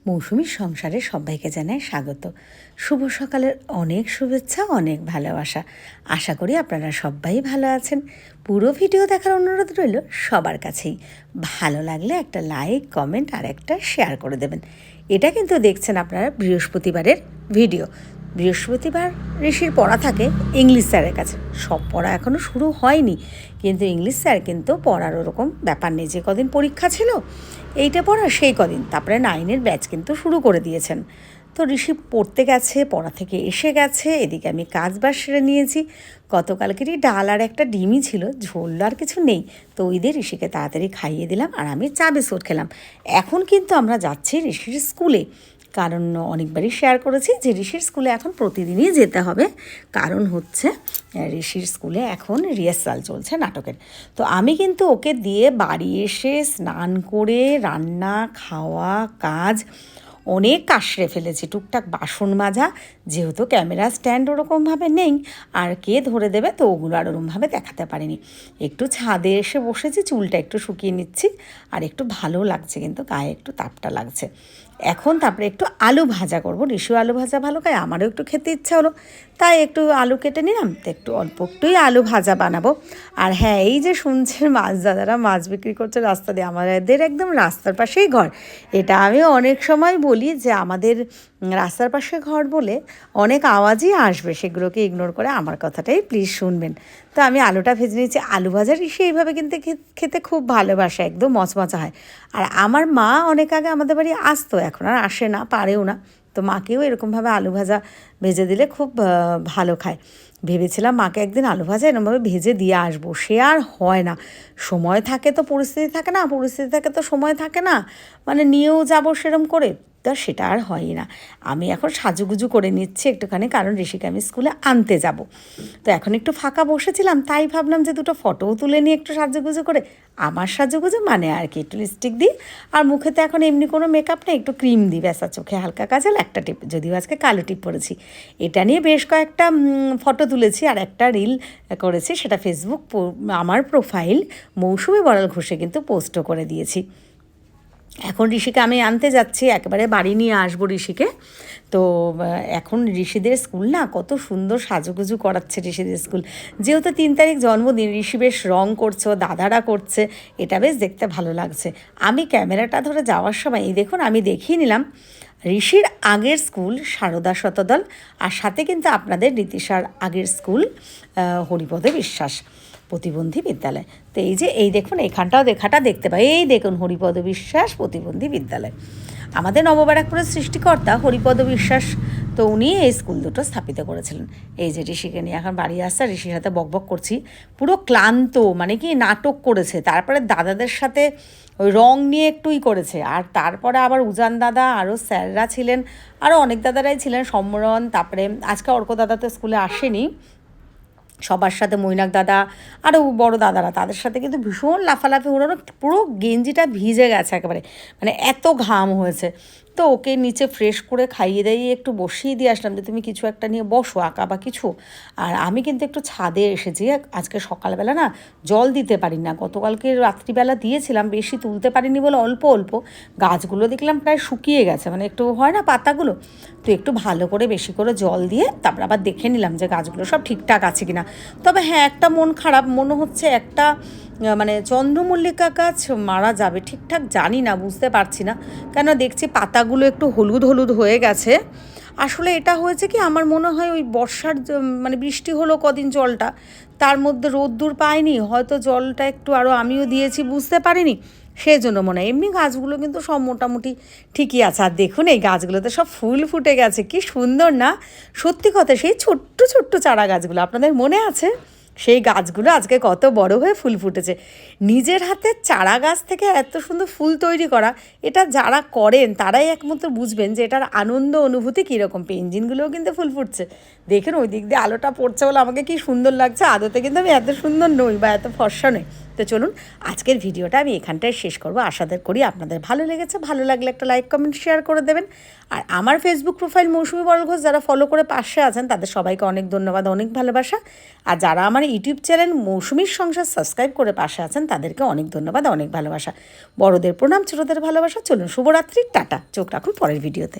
মৌসুমীর সংসারে সবাইকে জানাই স্বাগত। শুভ সকালের অনেক শুভেচ্ছা, অনেক ভালোবাসা। আশা করি আপনারা সবাই ভালো আছেন। পুরো ভিডিও দেখার অনুরোধ রইল সবার কাছেই। ভালো লাগলে একটা লাইক, কমেন্ট আর একটা শেয়ার করে দেবেন। এটা কিন্তু দেখছেন আপনারা বৃহস্পতিবারের ভিডিও। বৃহস্পতিবার ঋষির পড়া থাকে ইংলিশ স্যারের কাছে। সব পড়া এখনও শুরু হয়নি, কিন্তু ইংলিশ স্যার কিন্তু পড়ার ওরকম ব্যাপার নেই। যে কদিন পরীক্ষা ছিল এইটা পড়া সেই কদিন, তারপরে 9-এর ব্যাচ কিন্তু শুরু করে দিয়েছেন। তো ঋষি পড়তে গেছে, পড়া থেকে এসে গেছে, এদিকে আমি কাজ বাজ সেরে নিয়েছি। গতকালকেরই ডাল আর একটা ডিমই ছিল, ঝোল আর কিছু নেই। তো ওই দিয়ে ঋষিকে তাড়াতাড়ি খাইয়ে দিলাম আর আমি চা বিস্কুট খেলাম। এখন কিন্তু আমরা যাচ্ছি ঋষির স্কুলে, কারণ অনেকবারই শেয়ার করেছি যে ঋষির স্কুলে এখন প্রতিদিনই যেতে হবে। কারণ হচ্ছে ঋষির স্কুলে এখন রিহার্সাল চলছে নাটকের। তো আমি কিন্তু ওকে দিয়ে বাড়ি এসে স্নান করে রান্না খাওয়া কাজ অনেক কাজ সেরে ফেলেছি। টুকটাক বাসন মাজা, যেহেতু ক্যামেরা স্ট্যান্ড ওরকমভাবে নেই আর কে ধরে দেবে, তো ওগুলো আর ওরকমভাবে দেখাতে পারিনি। একটু ছাদে এসে বসেছি, চুলটা একটু শুকিয়ে নিচ্ছি আর একটু ভালো লাগছে, কিন্তু গায়ে একটু তাপটা লাগছে। এখন তারপরে একটু আলু ভাজা করব। ঋষিও আলু ভাজা ভালো খায়, আমারও একটু খেতে ইচ্ছা হলো, তাই একটু আলু কেটে নিলাম। তো একটু অল্প একটুই আলু ভাজা বানাবো। আর হ্যাঁ, এই যে শুনছেন মাছ দাদারা মাছ বিক্রি করছে রাস্তা দিয়ে, আমাদের একদম রাস্তার পাশেই ঘর। এটা আমি অনেক সময় বলি যে আমাদের রাস্তার পাশে ঘর বলে অনেক আওয়াজই আসবে, সেগুলোকে ইগনোর করে আমার কথাটাই প্লিজ শুনবেন। তো আমি আলুটা ভেজে নিয়েছি। আলু ভাজা ঋষি এইভাবে কিন্তু খেতে খুব ভালোবাসে, একদম মচমচা হয়। আর আমার মা অনেক আগে আমাদের বাড়ি আসতো, এখন আর আসে না, পারেও না। তো মাকেও এরকমভাবে আলু ভাজা ভেজে দিলে খুব ভালো খায়। ভেবেছিলাম মাকে একদিন আলু ভাজা এরকমভাবে ভেজে দিয়ে আসবো, সে আর হয় না। সময় থাকে তো পরিস্থিতি থাকে না, পরিস্থিতি থাকে তো সময় থাকে না, মানে নিয়েও যাবো সেরম করে, তা সেটা আর হয়ই না। আমি এখন সাজুগুজু করে নিচ্ছি একটুখানি, কারণ ঋষিকে আমি স্কুলে আনতে যাব। তো এখন একটু ফাঁকা বসেছিলাম, তাই ভাবলাম যে দুটো ফটোও তুলে নিই একটু সাজুগুজু করে। আমার সাজুগুজু মানে আর কি, একটু লিপস্টিক দিই আর মুখে তো এখন এমনি কোনো মেকআপ নেই, একটু ক্রিম দিই ব্যাস, আর চোখে হালকা কাজল, একটা টিপ, যদিও আজকে কালো টিপ পরেছি। এটা নিয়ে বেশ কয়েকটা ফটো তুলেছি আর একটা রিল করেছি, সেটা ফেসবুক আমার প্রোফাইল মৌসুমী বড়াল ঘোষে কিন্তু পোস্টও করে দিয়েছি। এখন ঋষিকে আমি আনতে যাচ্ছি, একেবারে বাড়ি নিয়ে আসবো ঋষিকে। তো এখন ঋষিদের স্কুল না কত সুন্দর সাজুগুজু করাচ্ছে ঋষিদের স্কুল। যেহেতু 3 তারিখ জন্মদিন, ঋষি বেশ রং করছে, দাদারা করছে, এটা বেশ দেখতে ভালো লাগছে। আমি ক্যামেরাটা ধরে যাওয়ার সময় এই দেখুন আমি দেখিয়ে নিলাম ঋষির আগের স্কুল সারদা শতদল, আর সাথে কিন্তু আপনাদের নীতিশার আগের স্কুল হরিপদ বিশ্বাস প্রতিবন্ধী বিদ্যালয়। তো এই যে এই দেখুন এখানটাও দেখাটা দেখতে পাই, এই দেখুন হরিপদ বিশ্বাস প্রতিবন্ধী বিদ্যালয়। আমাদের নবব্যারাকপুরের সৃষ্টিকর্তা হরিপদ বিশ্বাস, তো উনি এই স্কুল দুটো স্থাপিত করেছিলেন। এই যে ঋষিকে নিয়ে এখন বাড়ি আসছে, ঋষির সাথে বকবক করছি, পুরো ক্লান্ত, মানে কি নাটক করেছে, তারপরে দাদাদের সাথে ওই রং নিয়ে একটুই করেছে, আর তারপরে আবার উজান দাদা, আরও স্যাররা ছিলেন, আরও অনেক দাদারাই ছিলেন, সম্মরণ, তারপরে আজকে অর্ক দাদা তো স্কুলে আসেনি, সবার সাথে মৈনাক দাদা আরও বড় দাদারা, তাদের সাথে কিন্তু ভীষণ লাফালাফি ওড়ানো, পুরো গেঞ্জিটা ভিজে গেছে একেবারে, মানে এত ঘাম হয়েছে। তো ওকে নিচে ফ্রেশ করে খাইয়ে দাইয়ে একটু বসিয়ে দিয়ে আসলাম যে তুমি কিছু একটা নিয়ে বসো, আঁকা বা কিছু। আর আমি কিন্তু একটু ছাদে এসেছি, আজকে সকালবেলা না জল দিতে পারি না, গতকালকে রাত্রিবেলা দিয়েছিলাম, বেশি তুলতে পারিনি বলে অল্প অল্প। গাছগুলো দেখলাম প্রায় শুকিয়ে গেছে, মানে একটু হয় না পাতাগুলো, তো একটু ভালো করে বেশি করে জল দিয়ে তারপর আবার দেখে নিলাম যে গাছগুলো সব ঠিকঠাক আছে কিনা। তবে হ্যাঁ, একটা মন খারাপ, মনে হচ্ছে একটা মানে চন্দ্রমল্লিকা গাছ মারা যাবে, ঠিকঠাক জানি না, বুঝতে পারছি না, কেন দেখছি পাতাগুলো একটু হলুদ হলুদ হয়ে গেছে। আসলে এটা হয়েছে কি, আমার মনে হয় ওই বর্ষার মানে বৃষ্টি হলো কদিন, জলটা তার মধ্যে রোদ্দুর পায়নি, হয়তো জলটা একটু আরও আমিও দিয়েছি, বুঝতে পারিনি, সেই জন্য মনে হয়। এমনি গাছগুলো কিন্তু সব মোটামুটি ঠিকই আছে। আর দেখুন এই গাছগুলোতে সব ফুল ফুটে গেছে, কি সুন্দর না, সত্যি কথা, সেই ছোট্ট ছোট্ট চারা গাছগুলো আপনাদের মনে আছে, সেই গাছগুলো আজকে কত বড় হয়ে ফুল ফুটেছে। নিজের হাতে চারা গাছ থেকে এত সুন্দর ফুল তৈরি করা, এটা যারা করেন তারাই একমাত্র বুঝবেন যে এটার আনন্দ অনুভূতি কীরকম। পেনজিনগুলোও কিন্তু ফুল ফুটছে, দেখুন ওই দিক দিয়ে আলোটা পড়ছে বলে আমাকে কি সুন্দর লাগছে। আদতে কিন্তু আমি এত সুন্দর নই বা এত ফর্সা নই, তো চলুন আজকের ভিডিওটা আমি এখানটায় শেষ করব। আশা করি আপনাদের ভালো লেগেছে। ভালো লাগলে একটা লাইক কমেন্ট শেয়ার করে দেবেন। আর আমার ফেসবুক প্রোফাইল মৌসুমী বড় ঘোষ যারা ফলো করে পাশে আছেন তাদের সবাইকে অনেক ধন্যবাদ, অনেক ভালোবাসা। আর যারা আমার ইউটিউব চ্যানেল মৌসুমীর সংসার সাবস্ক্রাইব করে পাশে আছেন তাদেরকে অনেক ধন্যবাদ, অনেক ভালোবাসা। বড়দের প্রণাম, ছোটদের ভালোবাসা। চলুন শুভরাত্রি, টাটা। চোখ রাখুন পরের ভিডিওতে।